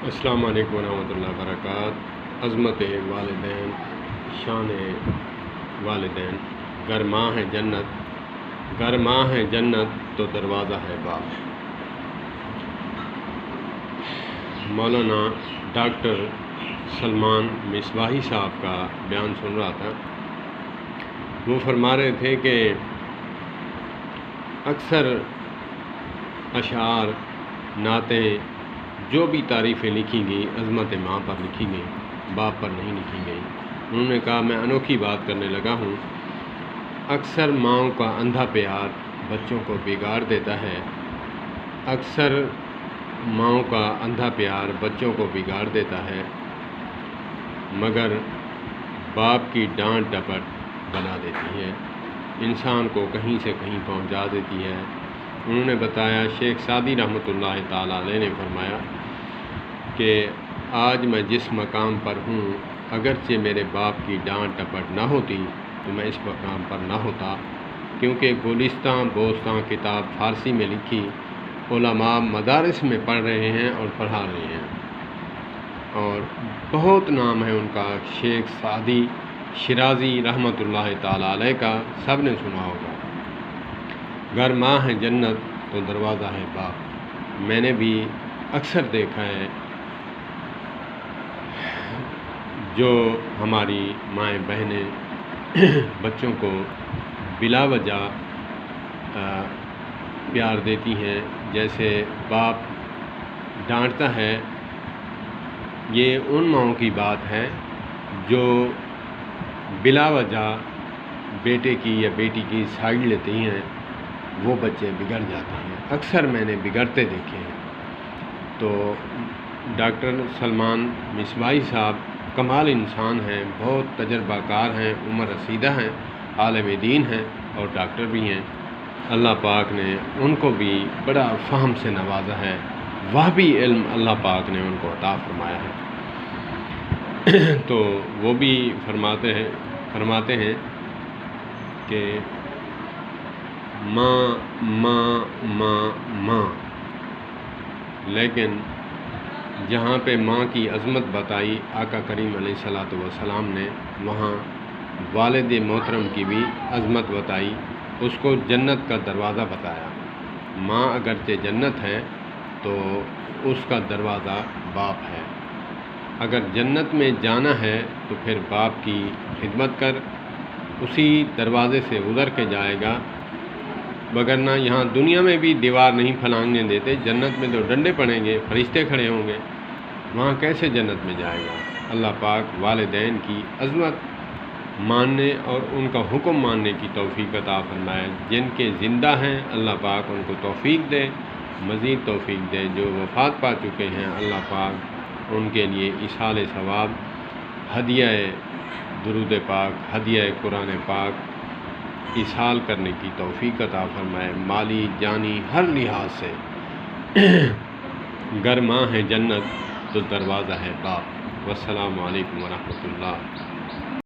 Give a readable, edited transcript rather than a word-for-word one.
السلام علیکم ورحمۃ اللہ وبرکاتہ۔ عظمت والدین، شان والدین، گر ماں ہے جنت، گر ماں ہے جنت تو دروازہ ہے باپ۔ مولانا ڈاکٹر سلمان مصباحی صاحب کا بیان سن رہا تھا۔ وہ فرما رہے تھے کہ اکثر اشعار، نعتیں، جو بھی تعریفیں لکھی گئیں عظمت ماں پر لکھی گئیں، باپ پر نہیں لکھی گئیں۔ انہوں نے کہا میں انوکھی بات کرنے لگا ہوں، اکثر ماؤں کا اندھا پیار بچوں کو بگاڑ دیتا ہے، اکثر ماؤں کا اندھا پیار بچوں کو بگاڑ دیتا ہے، مگر باپ کی ڈانٹ ڈپٹ بنا دیتی ہے، انسان کو کہیں سے کہیں پہنچا دیتی ہے۔ انہوں نے بتایا، شیخ سعدی رحمۃ اللہ تعالیٰ علیہ نے فرمایا کہ آج میں جس مقام پر ہوں، اگرچہ میرے باپ کی ڈانٹ ڈپٹ نہ ہوتی تو میں اس مقام پر نہ ہوتا، کیونکہ گلستان بوستان کتاب فارسی میں لکھی علماء مدارس میں پڑھ رہے ہیں اور پڑھا رہے ہیں، اور بہت نام ہے ان کا، شیخ سعدی شیرازی رحمۃ اللہ تعالیٰ علیہ کا، سب نے سنا ہوگا۔ گر ماں ہے جنت تو دروازہ ہے باپ۔ میں نے بھی اکثر دیکھا ہے جو ہماری مائیں بہنیں بچوں کو بلا وجہ پیار دیتی ہیں، جیسے باپ ڈانٹتا ہے، یہ ان ماؤں کی بات ہے جو بلا وجہ بیٹے کی یا بیٹی کی سائیڈ لیتی ہیں، وہ بچے بگڑ جاتے ہیں، اکثر میں نے بگڑتے دیکھے ہیں۔ تو ڈاکٹر سلمان مصباحی صاحب کمال انسان ہیں، بہت تجربہ کار ہیں، عمر رسیدہ ہیں، عالم دین ہیں اور ڈاکٹر بھی ہیں۔ اللہ پاک نے ان کو بھی بڑا فہم سے نوازا ہے، وہابی علم اللہ پاک نے ان کو عطا فرمایا ہے۔ تو وہ بھی فرماتے ہیں کہ ماں ماں ماں ماں، لیکن جہاں پہ ماں کی عظمت بتائی آقا کریم علیہ الصلوۃ والسلام نے، وہاں والد محترم کی بھی عظمت بتائی، اس کو جنت کا دروازہ بتایا۔ ماں اگرچہ جنت ہے تو اس کا دروازہ باپ ہے۔ اگر جنت میں جانا ہے تو پھر باپ کی خدمت کر، اسی دروازے سے گزر کے جائے گا، وگرنہ یہاں دنیا میں بھی دیوار نہیں پھلانگنے دیتے، جنت میں تو ڈنڈے پڑیں گے، فرشتے کھڑے ہوں گے، وہاں کیسے جنت میں جائے گا؟ اللہ پاک والدین کی عظمت ماننے اور ان کا حکم ماننے کی توفیق عطا فرمائے۔ جن کے زندہ ہیں اللہ پاک ان کو توفیق دے، مزید توفیق دے۔ جو وفات پا چکے ہیں اللہ پاک ان کے لیے ایصال ثواب، ہدیہ درود پاک، ہدیہ قرآن پاک ایصال کرنے کی توفیق عطا فرمائے، مالی جانی ہر لحاظ سے۔ گر ماں ہے جنت تو دروازہ ہے باپ۔ والسلام علیکم ورحمۃ اللہ۔